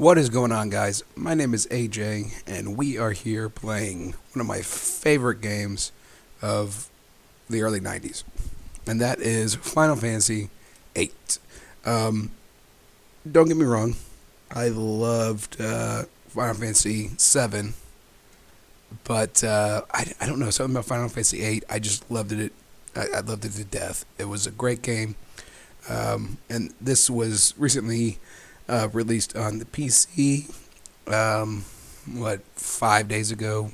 What is going on, guys? My name is AJ, and we are here playing one of my favorite games of the early 90s, and that is Final Fantasy VIII. Don't get me wrong, I loved Final Fantasy VII, but I don't know, something about Final Fantasy VIII, I just loved it. I loved it to death. It was a great game, and this was recently released on the PC, 5 days ago?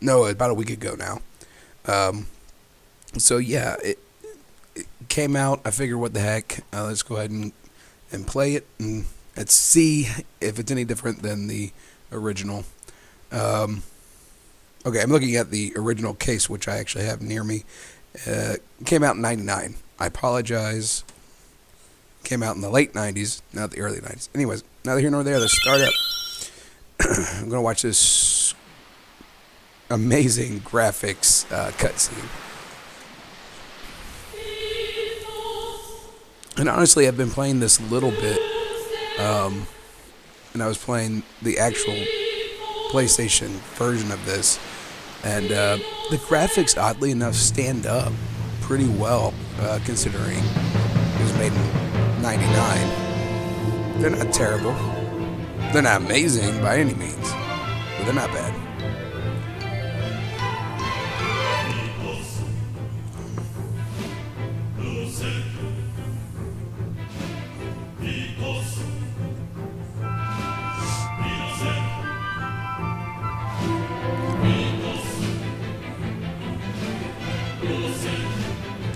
No, about a week ago now. So yeah, it came out. I figured, what the heck? Let's go ahead and play it, and let's see if it's any different than the original. Okay, I'm looking at the original case, which I actually have near me. Came out in '99. I apologize. Came out in the late 90s, not the early 90s. Anyways, neither here nor there, let's start up. I'm going to watch this amazing graphics cutscene. And honestly, I've been playing this a little bit, and I was playing the actual PlayStation version of this, and the graphics, oddly enough, stand up pretty well, considering it was made in '99. They're not terrible. They're not amazing by any means, but they're not bad.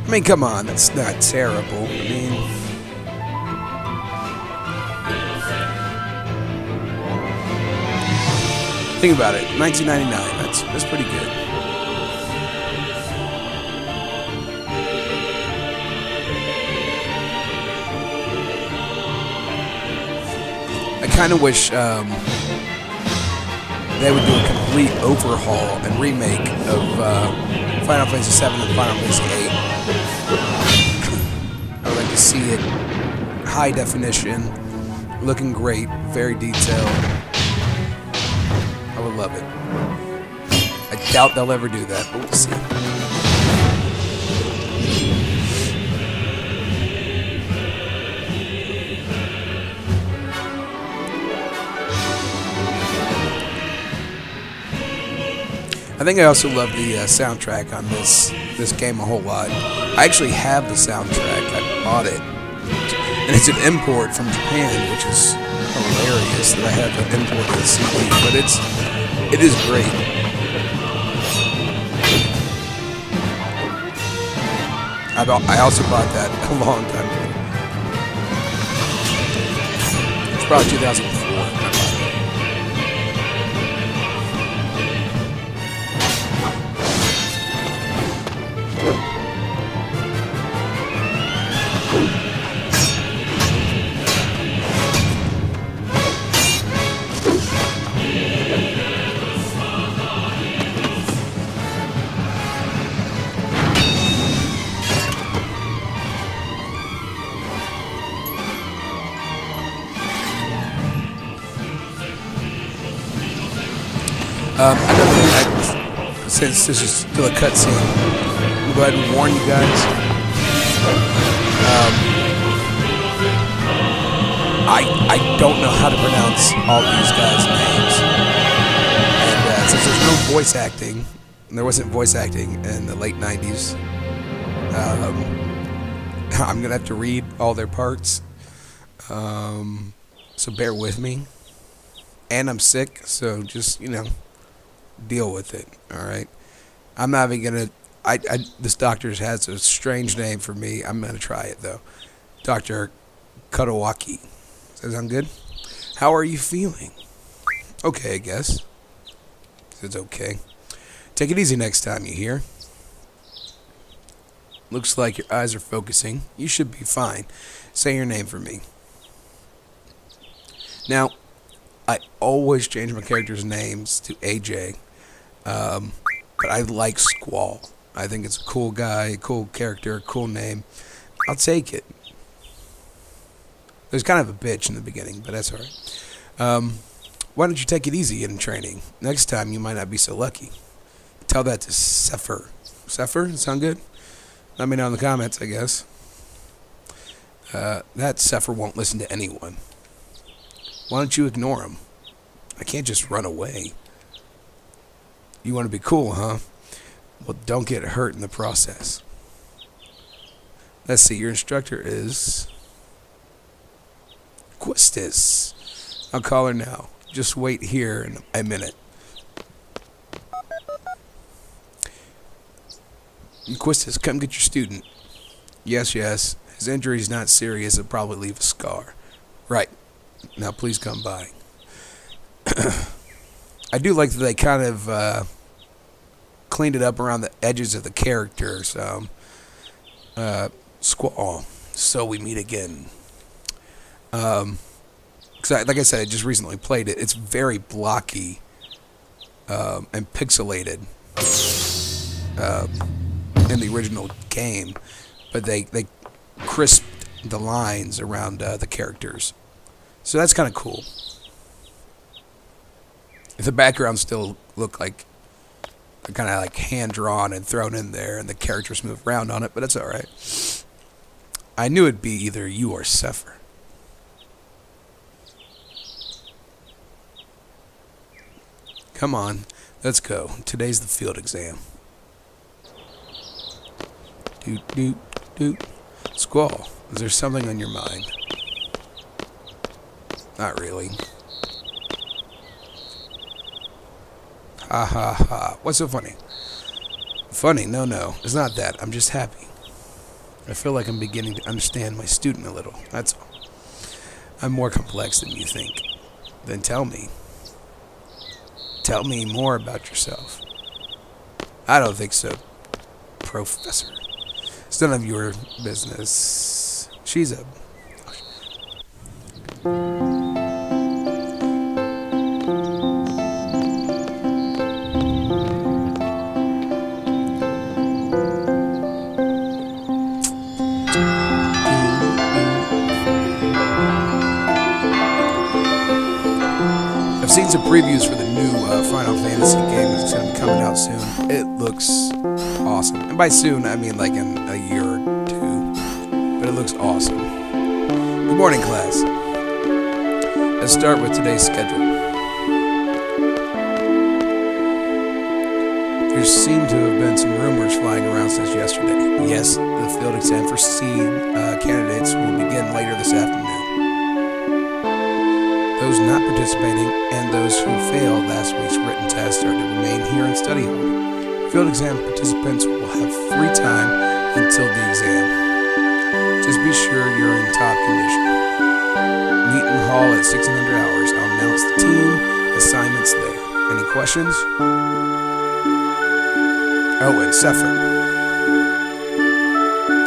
I mean, come on, that's not terrible. I mean, think about it, 1999, that's pretty good. I kind of wish they would do a complete overhaul and remake of Final Fantasy VII and Final Fantasy VIII. I would like to see it high definition, looking great, very detailed. I would love it. I doubt they'll ever do that, but we'll see. I think I also love the soundtrack on this game a whole lot. I actually have the soundtrack. I bought it, and it's an import from Japan, which is hilarious that I have an imported CD, but it is great. I also bought that a long time ago. It's probably 2004. Another thing, since this is still a cutscene, I'm going to go ahead and warn you guys. I don't know how to pronounce all these guys' names. And since there's no voice acting, and there wasn't voice acting in the late 90s, I'm going to have to read all their parts. So bear with me. And I'm sick, so just, deal with it, alright? I'm not even gonna... this doctor has a strange name for me. I'm gonna try it, though. Dr. Kotowaki. Does that sound good? How are you feeling? Okay, I guess. It's okay. Take it easy next time, you hear? Looks like your eyes are focusing. You should be fine. Say your name for me. Now, I always change my characters' names to AJ. But I like Squall. I think it's a cool guy, a cool character, a cool name. I'll take it. There's kind of a bitch in the beginning, but that's alright. Why don't you take it easy in training? Next time you might not be so lucky. Tell that to Sepher. Sepher? Sound good? Let me know in the comments, I guess. That Sepher won't listen to anyone. Why don't you ignore him? I can't just run away. You want to be cool, huh? Well, don't get hurt in the process. Let's see, your instructor is Quistis. I'll call her now. Just wait here in a minute. Quistis, come get your student. Yes, yes. His injury's not serious. It'll probably leave a scar. Right. Now please come by. I do like that they kind of cleaned it up around the edges of the characters. Squall. So we meet again. Like I said, I just recently played it. It's very blocky and pixelated in the original game, but they crisped the lines around the characters. So that's kind of cool. The backgrounds still look like they're kind of like hand-drawn and thrown in there, and the characters move around on it, but it's alright. I knew it'd be either you or Sepher. Come on, let's go. Today's the field exam. Doot, doot, doot. Squall, is there something on your mind? Not really. Ha ha ha. What's so funny? Funny? No. It's not that. I'm just happy. I feel like I'm beginning to understand my student a little. That's all. I'm more complex than you think. Then tell me. Tell me more about yourself. I don't think so, Professor. It's none of your business. She's a... I've seen some previews for the new Final Fantasy game that's going to be coming out soon. It looks awesome. And by soon, I mean like in a year or two. But it looks awesome. Good morning, class. Let's start with today's schedule. There seem to have been some rumors flying around since yesterday. Yes, the field exam for seed candidates will begin later this afternoon. Those not participating and those who failed last week's written test are to remain here in study hall. Field exam participants will have free time until the exam. Just be sure you're in top condition. Meet in hall at 1600 hours. I'll announce the team assignments there. Any questions? Oh, and Sepher.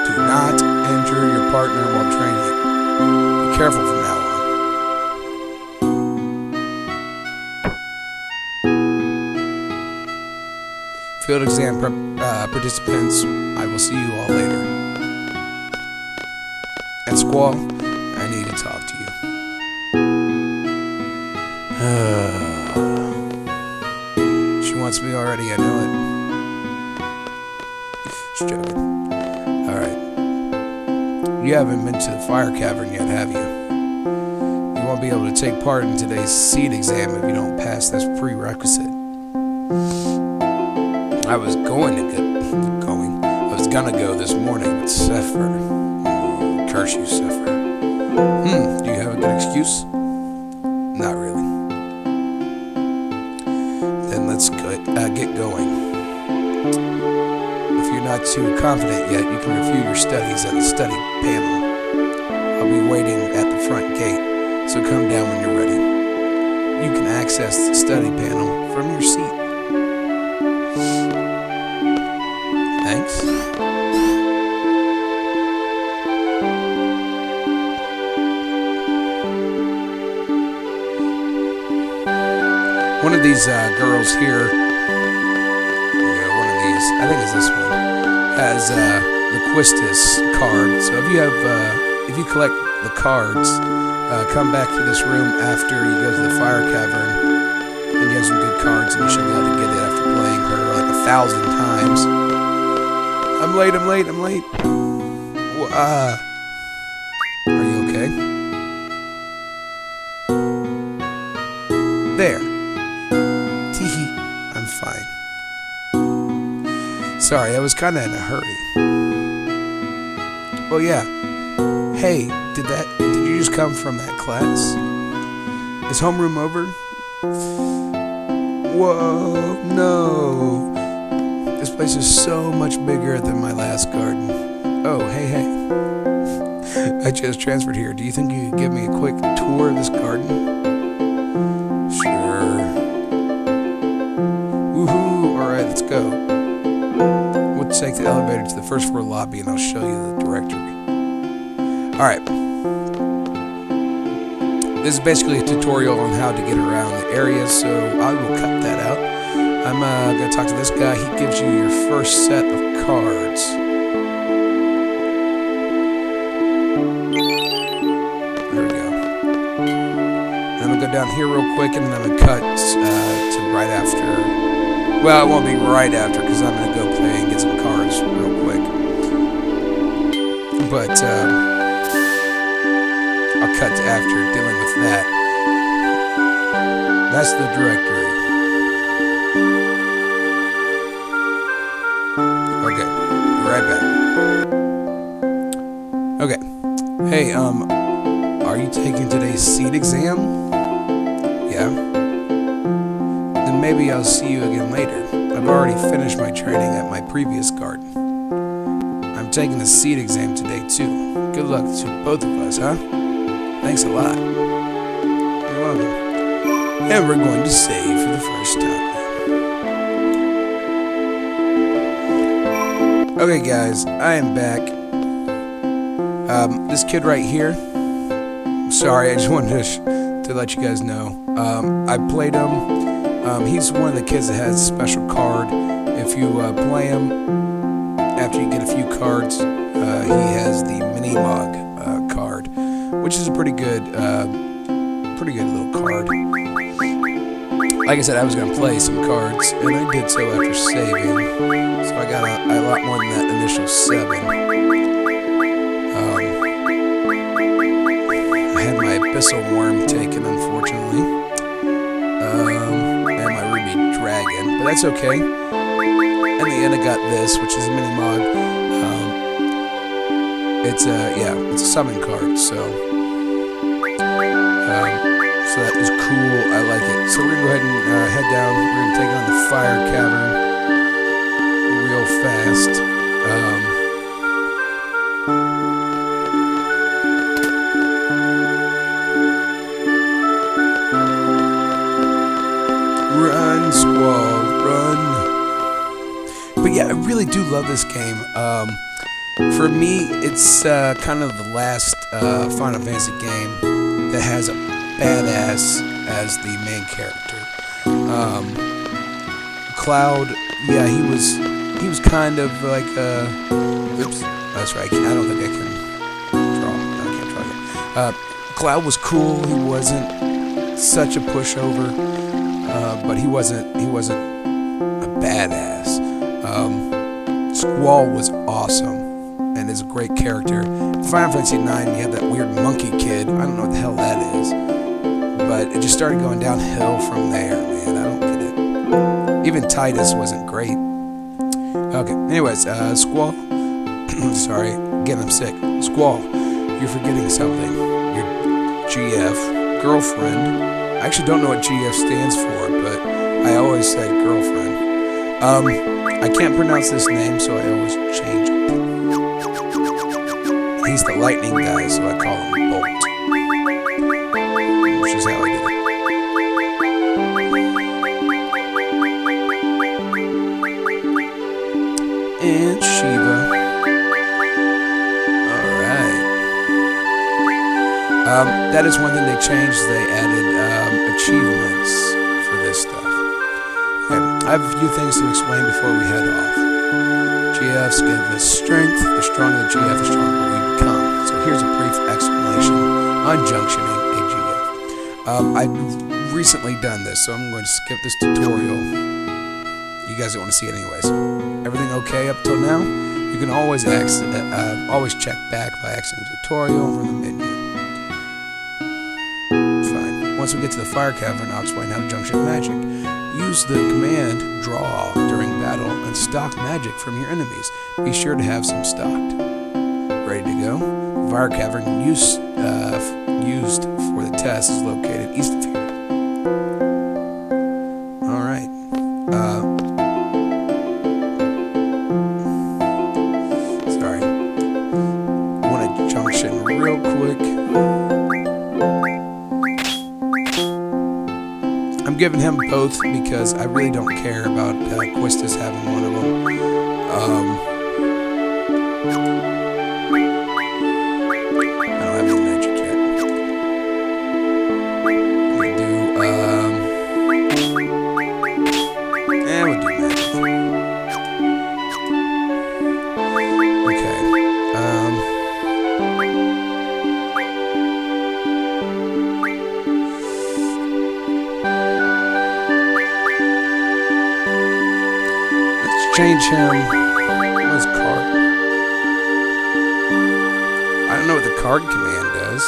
Do not injure your partner while training. Be careful from now on. Field exam participants, I will see you all later. And Squall, I need to talk to you. She wants me already, I know it. She's joking. Alright. You haven't been to the fire cavern yet, have you? You won't be able to take part in today's seed exam if you don't pass this prerequisite. I was gonna go this morning, but Sepher. Curse you, Sepher. Do you have a good excuse? Not really. Then let's get going. If you're not too confident yet, you can review your studies at the study panel. I'll be waiting at the front gate, so come down when you're ready. You can access the study panel from your seat. Thanks. One of these girls here, one of these, I think it's this one, has the Quistis card. So if you collect the cards, come back to this room after you go to the fire cavern, and you have some good cards, and you should be able to get it after playing her like 1,000 times. I'm late. Are you okay? There. Teehee. I'm fine. Sorry, I was kind of in a hurry. Oh yeah. Hey, did you just come from that class? Is homeroom over? Whoa, no. This place is so much bigger than my last garden. Oh, hey. I just transferred here. Do you think you could give me a quick tour of this garden? Sure. Woohoo! Alright, let's go. We'll take the elevator to the first floor lobby and I'll show you the directory. Alright. This is basically a tutorial on how to get around the area, so I will cut that out. I'm going to talk to this guy. He gives you your first set of cards. There we go. And I'm going to go down here real quick, and then I'm going to cut to right after. Well, it won't be right after, because I'm going to go play and get some cards real quick. But, I'll cut to after dealing with that. That's the directory. Okay, be right back. Okay. Hey, are you taking today's seed exam? Yeah? Then maybe I'll see you again later. I've already finished my training at my previous garden. I'm taking the seed exam today too. Good luck to both of us, huh? Thanks a lot. You're welcome. And we're going to save for the first time. Okay, guys, I am back. This kid right here. Sorry, I just wanted to let you guys know. I played him. He's one of the kids that has a special card. If you play him, after you get a few cards, he has the mini mog card, which is a pretty good little card. Like I said, I was going to play some cards, and I did so after saving, so I got a lot more than that initial 7. I had my Abyssal Worm taken, unfortunately, and my Ruby Dragon, but that's okay. In the end, I got this, which is a mini mod. It's a summon card, so that is cool. I like it. So we're gonna go ahead and head down. We're gonna take on the fire cavern real fast. Run, Squall, run! But yeah, I really do love this game. For me, it's kind of the last Final Fantasy game that has a badass as the main character. Cloud, yeah, he was kind of like oops, that's right. I don't think I can draw. No, I can't draw yet. Cloud was cool. He wasn't such a pushover, but he wasn't a badass. Squall was awesome and is a great character. In Final Fantasy IX, you had that weird monkey kid. I don't know what the hell that is. But it just started going downhill from there, man. I don't get it. Even Titus wasn't great. Okay, anyways, Squall. Sorry, again, I'm sick. Squall, you're forgetting something. Your GF, girlfriend. I actually don't know what GF stands for, but I always said girlfriend. I can't pronounce this name, so I always change it. He's the lightning guy, so I call him Bolt. Which is how I did it. And Shiva. Alright. That is one thing they changed. They added achievements for this stuff. Okay, I have a few things to explain before we head off. GFs give us strength. The stronger the GF, the stronger we become. So here's a brief explanation on junctioning. I've recently done this, so I'm going to skip this tutorial. You guys don't want to see it anyways. Everything okay up till now? You can always always check back by exiting tutorial from the menu. Fine. Once we get to the fire cavern, I'll explain how to junction magic. Use the command draw during battle and stock magic from your enemies. Be sure to have some stocked. Ready to go? Fire cavern used for the test is located east of here. Alright. Sorry. I want to junction real quick. I'm giving him both because I really don't care about Quistis having one of them. I don't have any magic yet. We'll do, we'll do magic. Okay. Change him. What's card? I don't know what the card command does.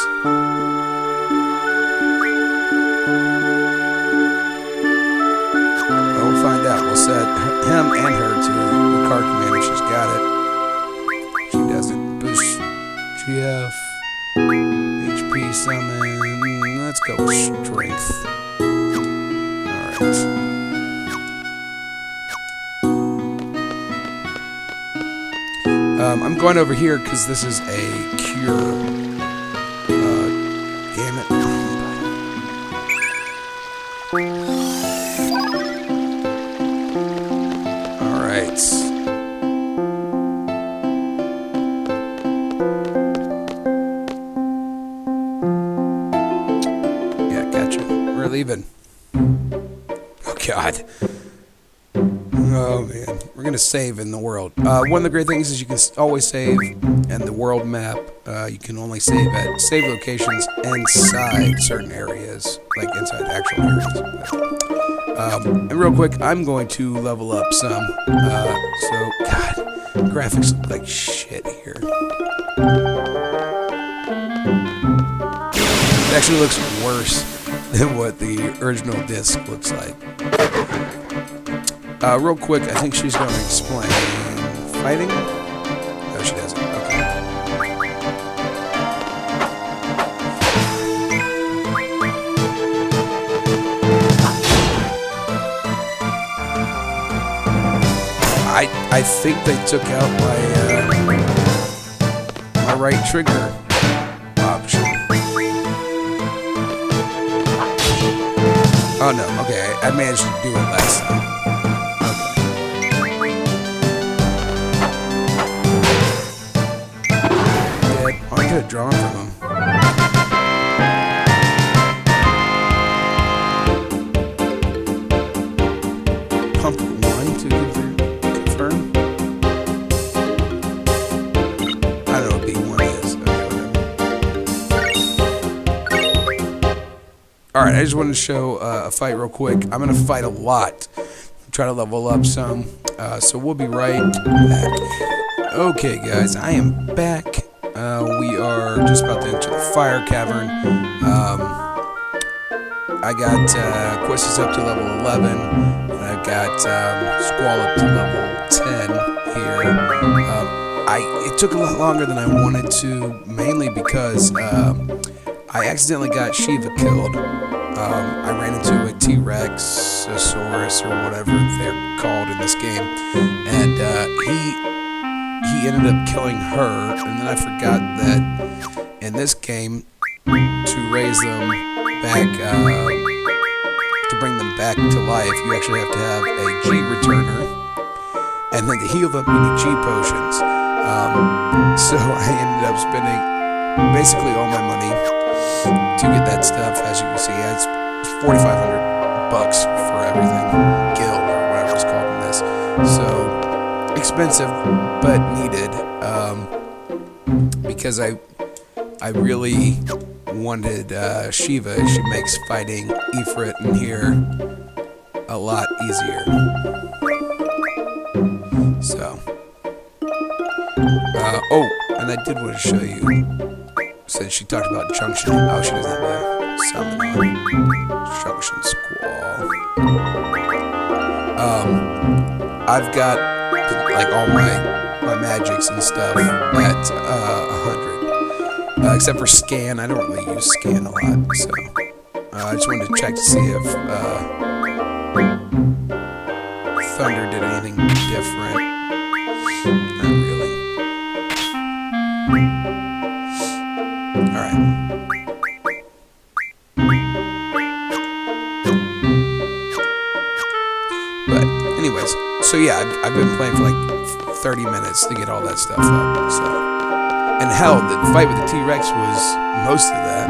We'll find out. We'll set him and her to the card command if she's got it. She doesn't. Boost GF. HP summon. Let's go with strength. Alright. I'm going over here because this is a cure. Damn it. Alright. Yeah, gotcha. We're leaving. Oh, God. Oh man, we're gonna save in the world. One of the great things is you can always save, and the world map, you can only save at save locations inside certain areas, like inside actual areas. And real quick, I'm going to level up some. So, God, graphics look like shit here. It actually looks worse than what the original disc looks like. Real quick, I think she's going to explain fighting. No, she doesn't. Okay. I think they took out my right trigger option. Oh no, okay, I managed to do it last time. I could have drawn from him. Pump 1 to confirm. I don't know what B1 is. Okay, whatever. Alright, I just wanted to show a fight real quick. I'm going to fight a lot. Try to level up some. So we'll be right back. Okay, guys, I am back. We are just about to enter the fire cavern. I got Quistis up to level 11, and I've got Squall up to level 10 here. It took a lot longer than I wanted to, mainly because I accidentally got Shiva killed. I ran into a T-Rex, a Saurus, or whatever they're called in this game, and he ended up killing her, and then I forgot that in this game, to raise them back, to bring them back to life, you actually have to have a G returner, and then to heal them, you need G potions. So I ended up spending basically all my money to get that stuff. As you can see, it's $4,500 for everything, guild or whatever it's called in this. So expensive, but needed, because I really wanted Shiva, she makes fighting Ifrit in here a lot easier. So, oh, and I did want to show you, since she talked about Junction. Oh, she doesn't have a summon on Junction Squall. I've got like all my magics and stuff at 100, except for Scan. I don't really use Scan a lot, so I just wanted to check to see if Thunder did anything different. Not really. Alright. But, anyways, so yeah, I've been playing for like 30 minutes to get all that stuff up, so. And hell, the fight with the T-Rex was most of that.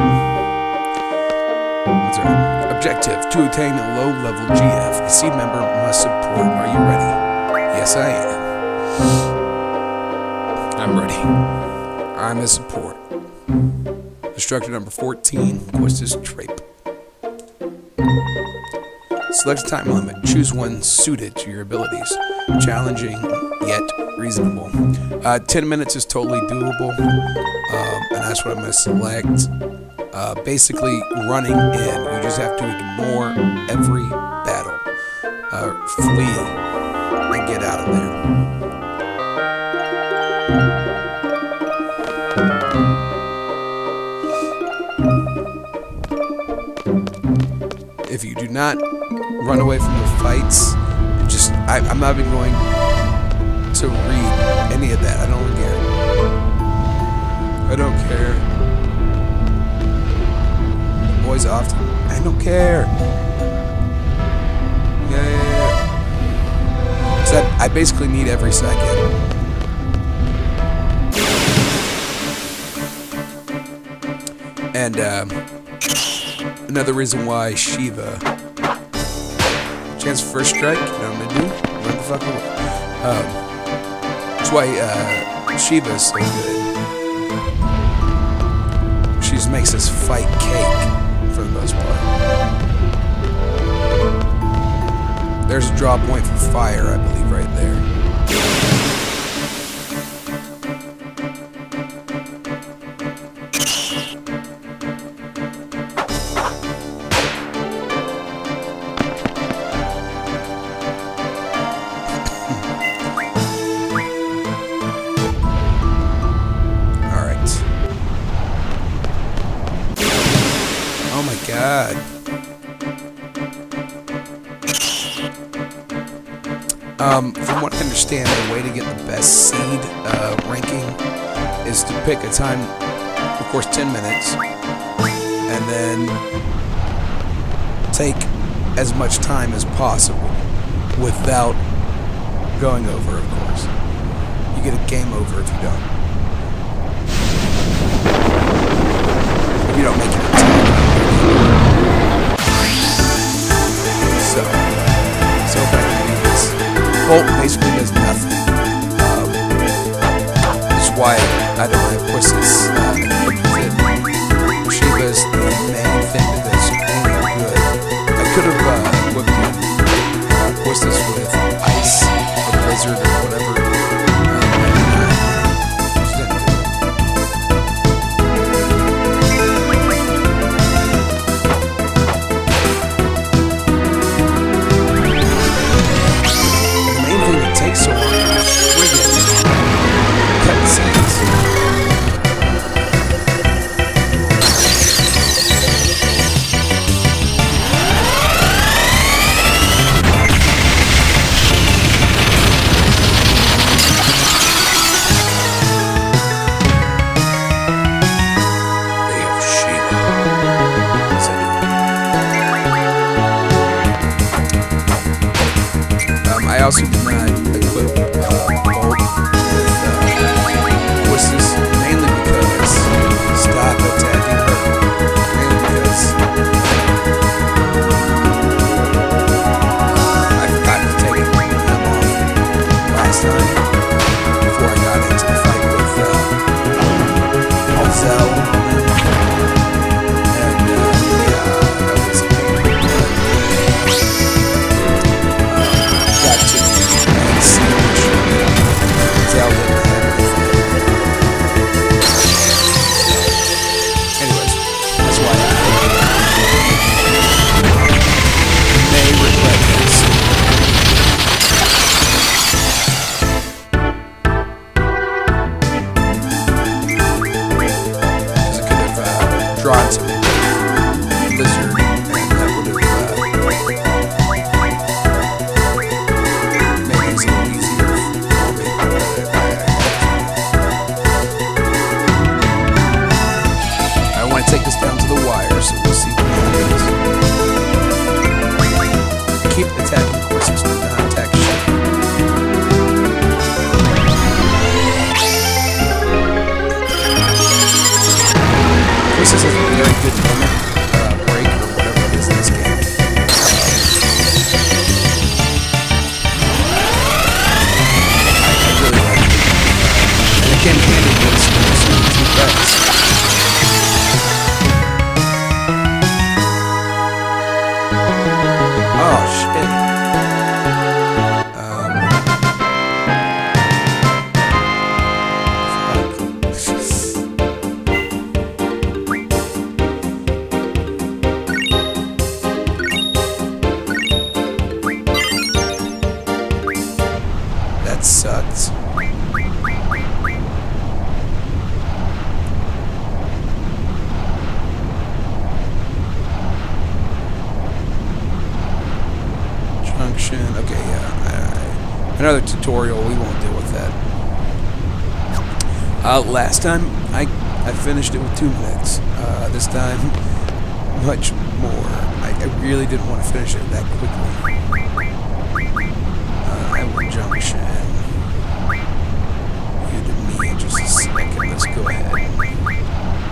What's our objective? To attain a low-level GF, a seed member must support. Are you ready? Yes, I am. I'm ready. I'm a support. Instructor number 14, Quistis Trape. Select a time limit. Choose one suited to your abilities. Challenging, yet reasonable. 10 minutes is totally doable, and that's what I'm going to select. Basically, running in. You just have to ignore every battle. Flee and get out of there. If you do not run away from the fights, I'm not even going to read any of that. I don't care. I don't care. Boys often. I don't care. Yeah. So I basically need every second. And another reason why Shiva. Chance for first strike. You know what I'm gonna do? Run the fuck away. That's why Shiva is so good. She just makes us fight cake for the most part. There's a draw point for fire, I believe, right there. God. From what I understand, the way to get the best seed ranking is to pick a time, of course 10 minutes, and then take as much time as possible without going over, of course. You get a game over if you don't. If you don't make it in time. So if I can do this. Bolt basically does nothing. That's why I don't have Quistis. Shiva's the main thing that does really good. I could have whipped in Quistis with ice or blizzard or whatever. I also did not equip Bolt with Quistis, mainly because stop attacking her. Mainly because I forgot to take them off last time before I got into the fight with Alzel. This is not tech shit. This is a very good moment, break or whatever it is in this game. I really like it. And it came handy because it's too fast. Oh shit. That sucks. Junction. Okay, yeah. Another tutorial. We won't deal with that. Last time I finished it with 2 minutes. This time much more. I really didn't want to finish it that quickly. Iowa Junction. You to me in just a second. Let's go ahead and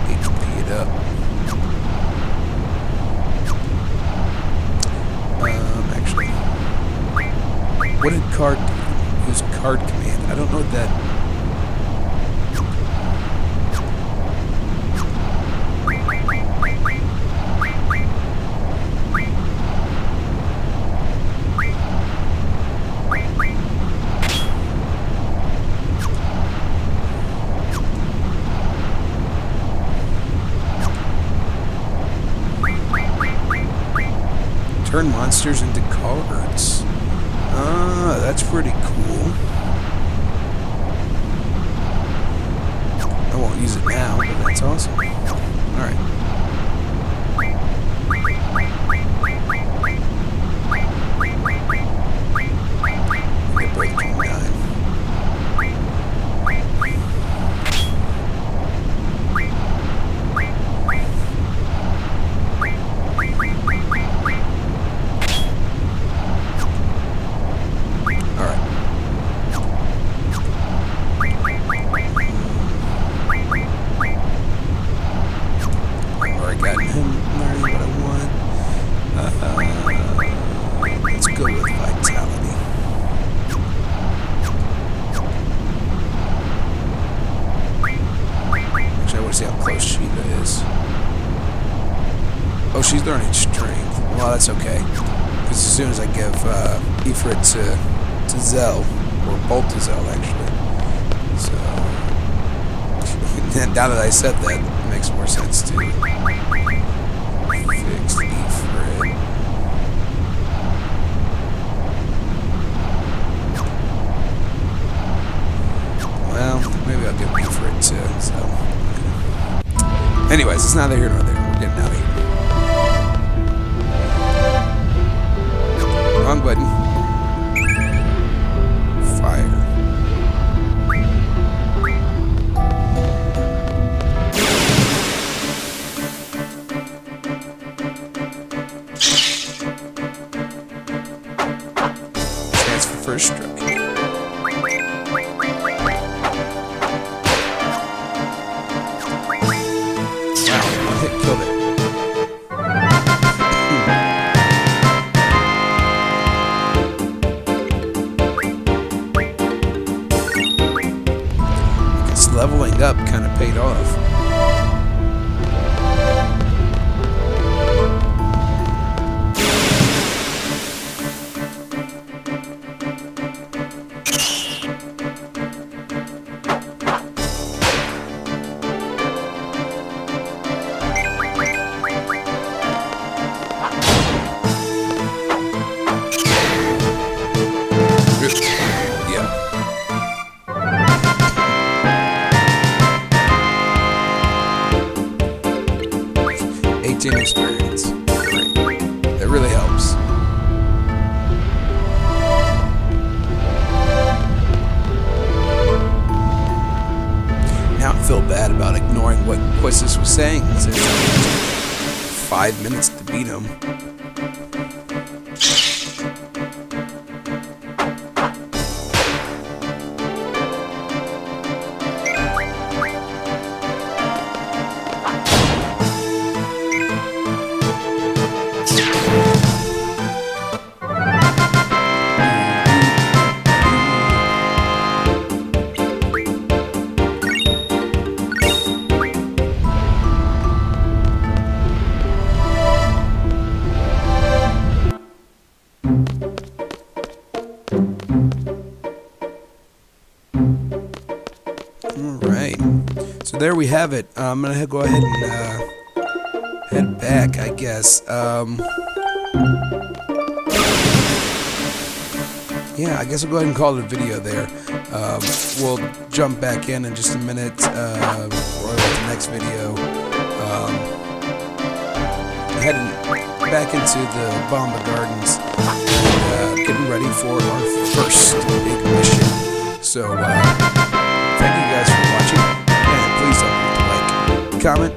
HP it up. Actually, what did card do? Use card command. I don't know what that. Turn monsters into cards. That's pretty cool. I won't use it now, but that's awesome. Alright. Get break 9. Let's go with vitality. Actually, I want to see how close Sheeta is. Oh, she's learning strength. Well, that's okay. Because as soon as I give Prt. to Zell, or Bolt to Zell, actually. So, now that I said that, it makes more sense to fix Prt. Well, maybe I'll give Prt. to Zell. Anyways, it's neither here nor there. We're getting out of here. Wrong button. Fire. Chance for first strike. Wow, one hit killed it. 'Cause leveling up kind of paid off. Yeah. 18 experience. Great. That really helps. Now I feel bad about ignoring what Quistis was saying. It took 5 minutes to beat him. there we have it. I'm gonna go ahead and head back, I guess. Yeah, I guess I'll go ahead and call it a video there. We'll jump back in just a minute, or the next video. Heading back into the Bomba Gardens, and, getting ready for our first big mission. So, thank you guys for watching, and please don't forget to like, comment,